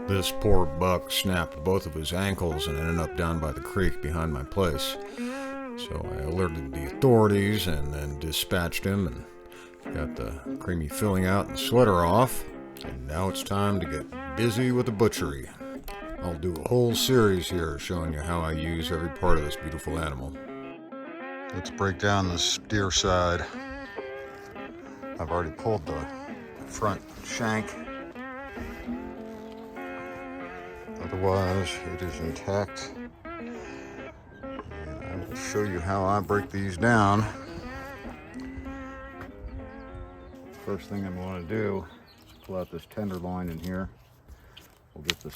This poor buck snapped both of his ankles and ended up down by the creek behind my place. So I alerted the authorities and then dispatched him and got the creamy filling out and sweater off. And now it's time to get busy with the butchery. I'll do a whole series here showing you how I use every part of this beautiful animal. Let's break down this deer side. I've already pulled the front shank. Otherwise, it is intact. And I will show you how I break these down. First thing I'm going to do is pull out this tenderloin in here. We'll get this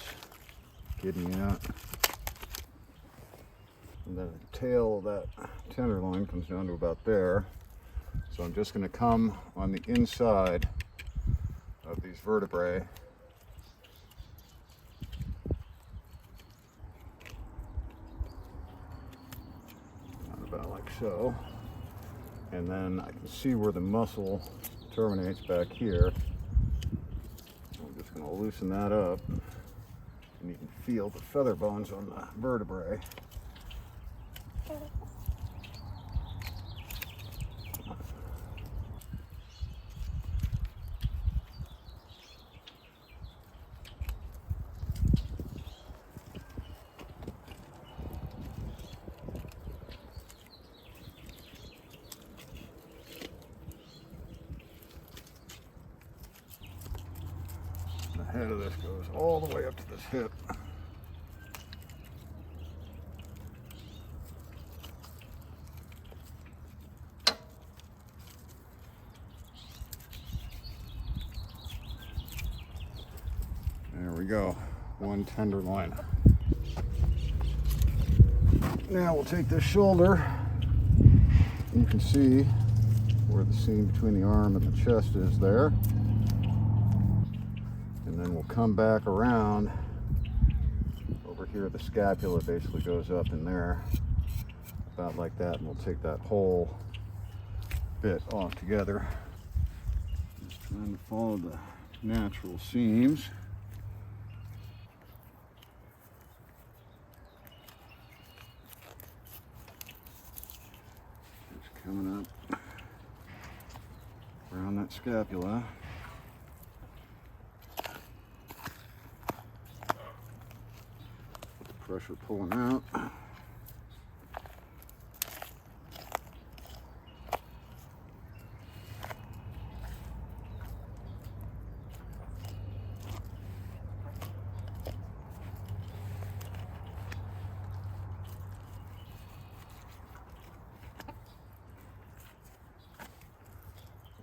kidney out. And then the tail of that tenderloin comes down to about there. So I'm just going to come on the inside of these vertebrae. About like so. And then I can see where the muscle terminates back here. I'm just going to loosen that up. And you can feel the feather bones on the vertebrae. The head of this goes all the way up to this hip. There we go, one tenderloin. Now we'll take this shoulder. You can see where the seam between the arm and the chest is there. And then we'll come back around over here. The scapula basically goes up in there, about like that, and we'll take that whole bit off together. Just trying to follow the natural seams. Just coming up around that scapula. Pressure pulling out.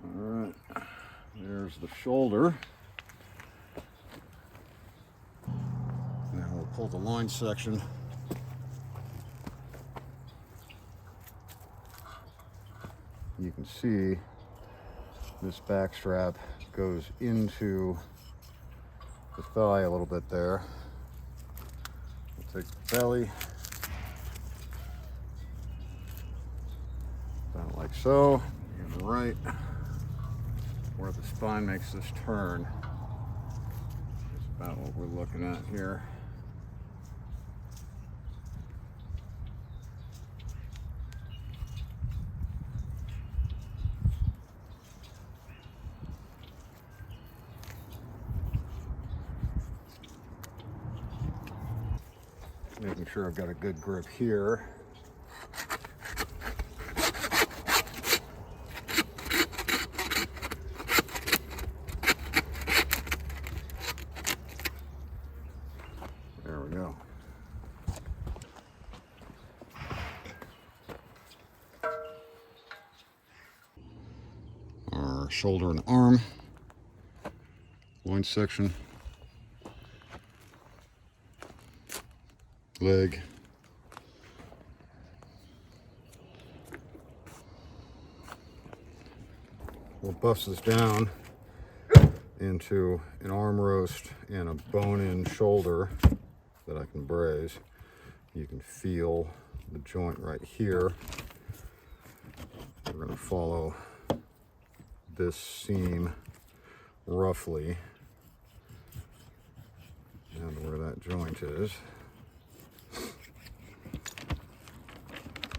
All right, there's the shoulder. Pull the loin section. You can see this back strap goes into the thigh a little bit there. We'll take the belly, about like so, and right where the spine makes this turn is about what we're looking at here. Making sure I've got a good grip here. There we go. Our shoulder and arm, loin section. Leg, we'll bust this down into an arm roast and a bone-in shoulder that I can braise. You can feel the joint right here. We're going to follow this seam roughly down to where that joint is.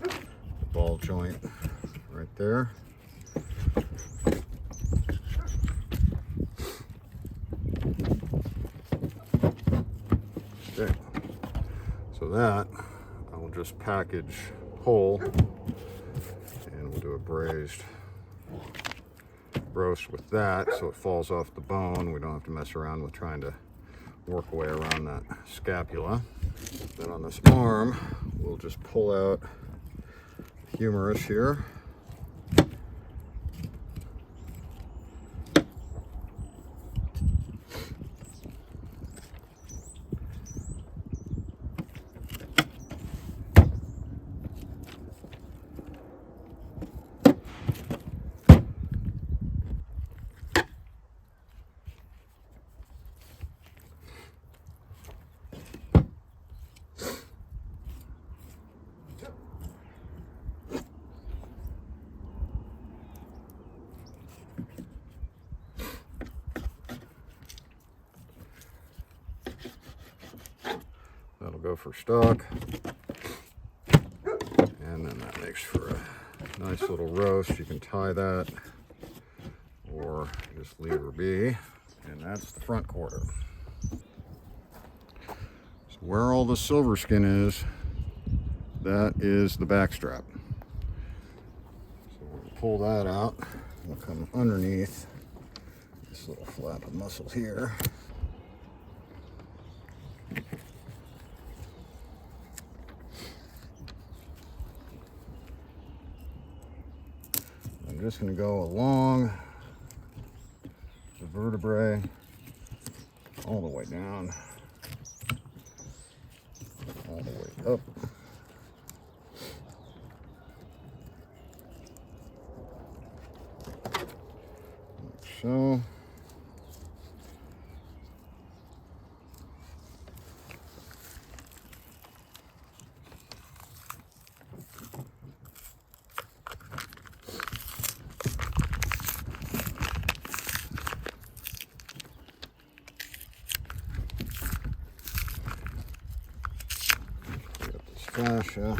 The ball joint right there. Okay, so that I will just package whole, and we'll do a braised roast with that so it falls off the bone. We don't have to mess around with trying to work away around that scapula. Then on this arm, we'll just pull out the humerus here. That'll go for stock, and then that makes for a nice little roast. You can tie that or just leave her be, and that's the front quarter. So where all the silver skin is, that is the back strap. So we'll pull that out. We'll come underneath this little flap of muscle here. I'm just going to go along the vertebrae all the way down, all the way up. Like so. Fascia.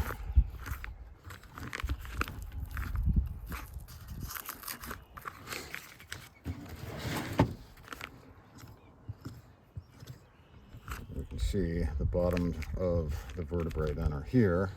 You can see the bottoms of the vertebrae then are here.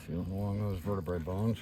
Feeling along those vertebrae bones.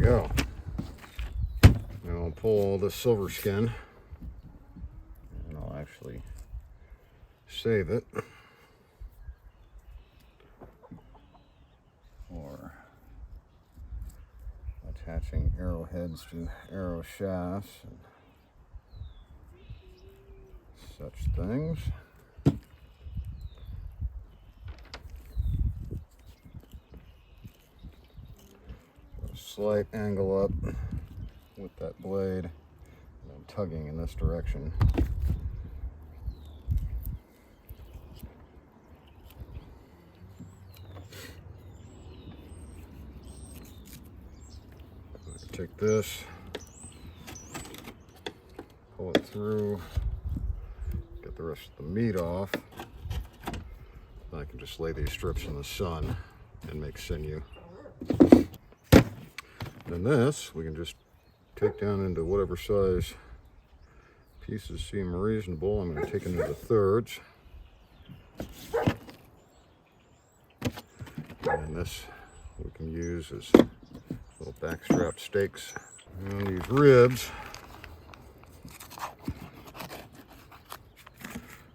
Go. Now I'll pull the silver skin and I'll actually save it for attaching arrowheads to arrow shafts and such things. Slight angle up with that blade and then tugging in this direction. Take this, pull it through, get the rest of the meat off. Then I can just lay these strips in the sun and make sinew. Then this, we can just take down into whatever size pieces seem reasonable. I'm going to take it into thirds. And this we can use as little backstrap steaks. And these ribs,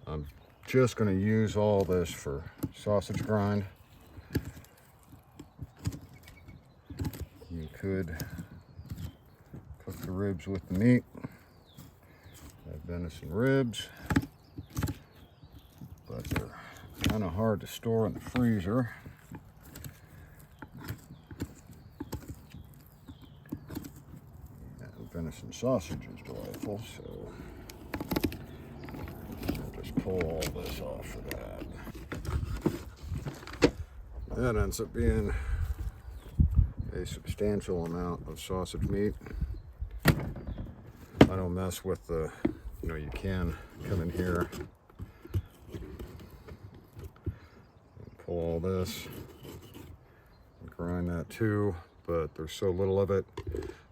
I'm just going to use all this for sausage grind. You could cook the ribs with the meat. Have venison ribs, but they're kind of hard to store in the freezer. And venison sausage is delightful, so I'll just pull all this off for that. That ends up being a substantial amount of sausage meat. I don't mess with the, you can come in here and pull all this and grind that too, but there's so little of it,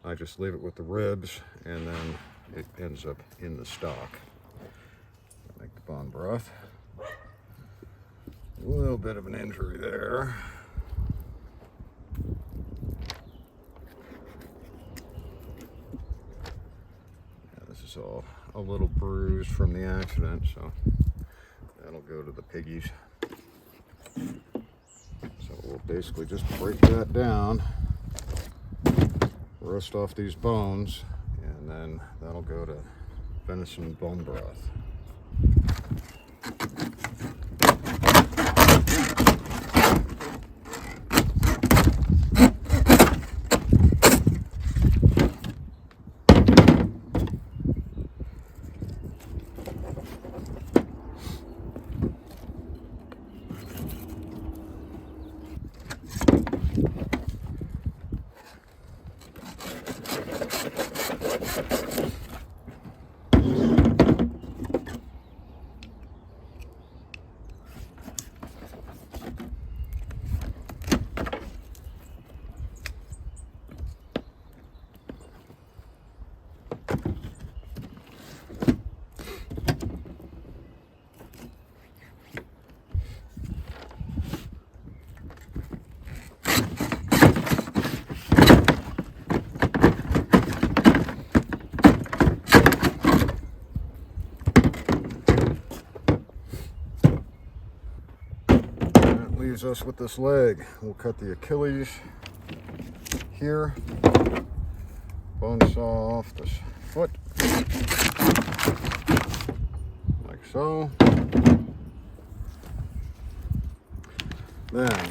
I just leave it with the ribs and then it ends up in the stock. Make the bone broth. A little bit of an injury there. This is all a little bruised from the accident, so that'll go to the piggies. So we'll basically just break that down, roast off these bones, and then that'll go to venison bone broth. Leaves us with this leg. We'll cut the Achilles here, bone saw off this foot, like so. Then,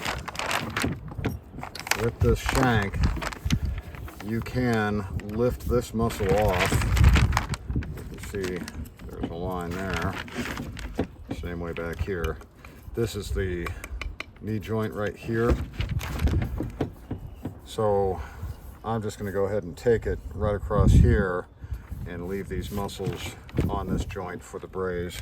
with this shank, you can lift this muscle off. You can see there's a line there. Same way back here. This is the knee joint right here. So I'm just going to go ahead and take it right across here and leave these muscles on this joint for the braise.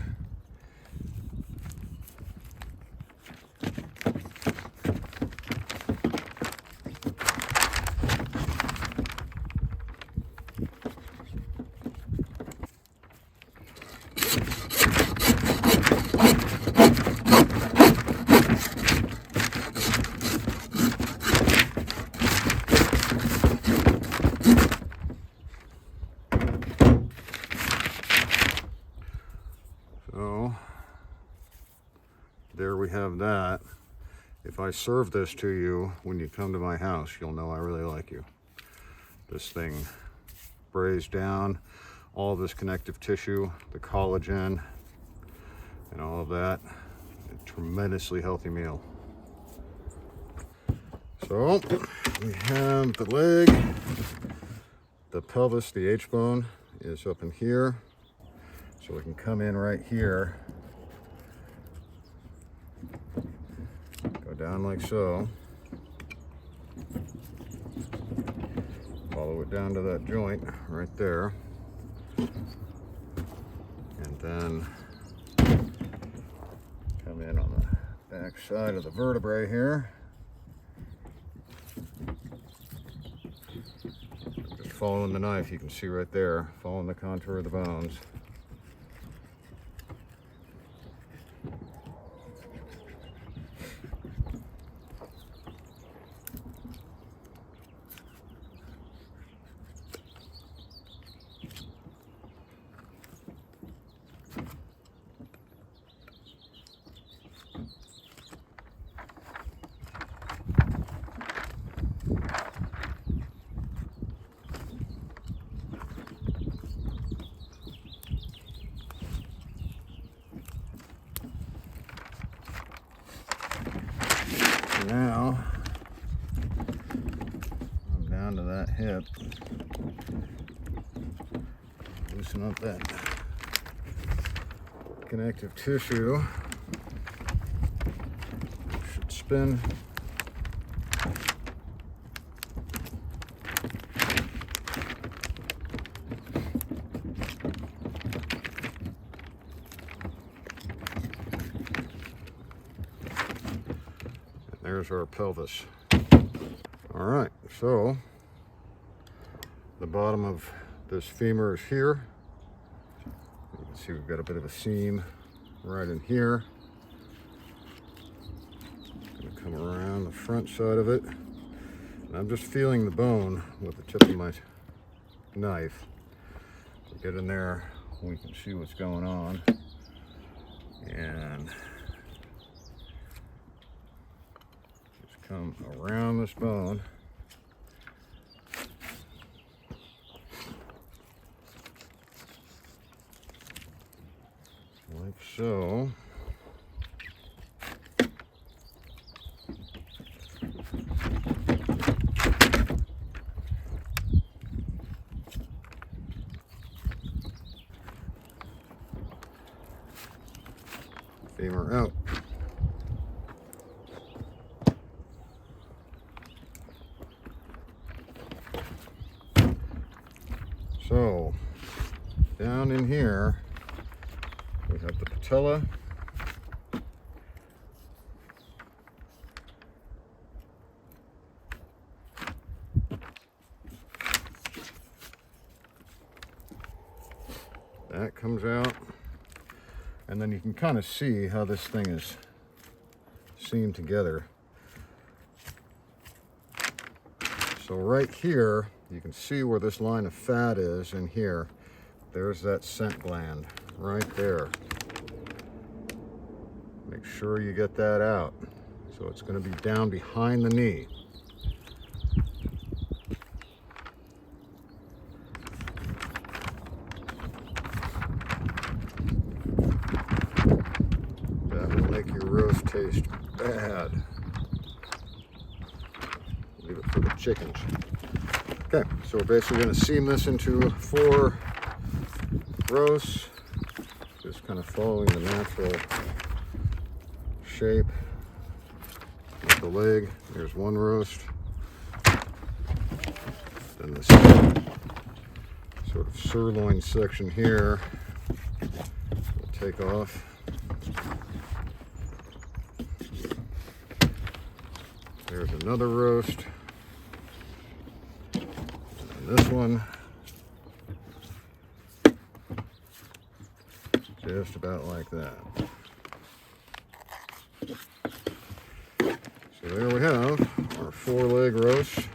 So there we have that. If I serve this to you when you come to my house, you'll know I really like you. This thing braised down, all of this connective tissue, the collagen, and all of that. A tremendously healthy meal. So we have the leg, the pelvis, the H-bone is up in here. So we can come in right here, go down like so, follow follow it down to that joint right there, and then come in on the back side of the vertebrae here. Just following the knife, you can see right there, following the contour of the bones. Now I'm down to that hip. Loosen up that connective tissue. Should spin. There's our pelvis. All right, so the bottom of this femur is here. You can see we've got a bit of a seam right in here. Gonna come around the front side of it. And I'm just feeling the bone with the tip of my knife. Get in there, we can see what's going on. And come around this bone like so. Femur out. So, down in here, we have the patella. That comes out. And then you can kind of see how this thing is seamed together. So right here, you can see where this line of fat is in here. There's that scent gland right there. Make sure you get that out. So it's going to be down behind the knee. That will make your roast taste bad. Leave it for the chickens. Okay, so we're basically going to seam this into 4 roasts, just kind of following the natural shape of the leg. There's 1 roast. Then this sort of sirloin section here we'll take off. There's another roast. This one, just about like that. So there we have our 4-leg roast.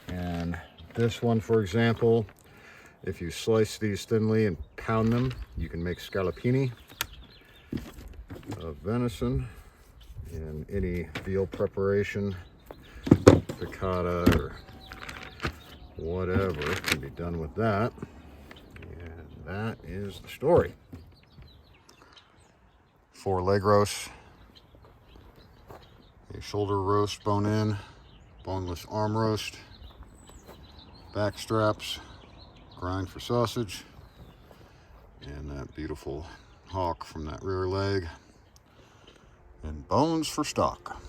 And this one, for example, if you slice these thinly and pound them, you can make scallopini of venison in any veal preparation. Piccata or whatever can be done with that, and that is the story. 4 leg roasts, a shoulder roast bone in, boneless arm roast, back straps, grind for sausage, and that beautiful hock from that rear leg, and bones for stock.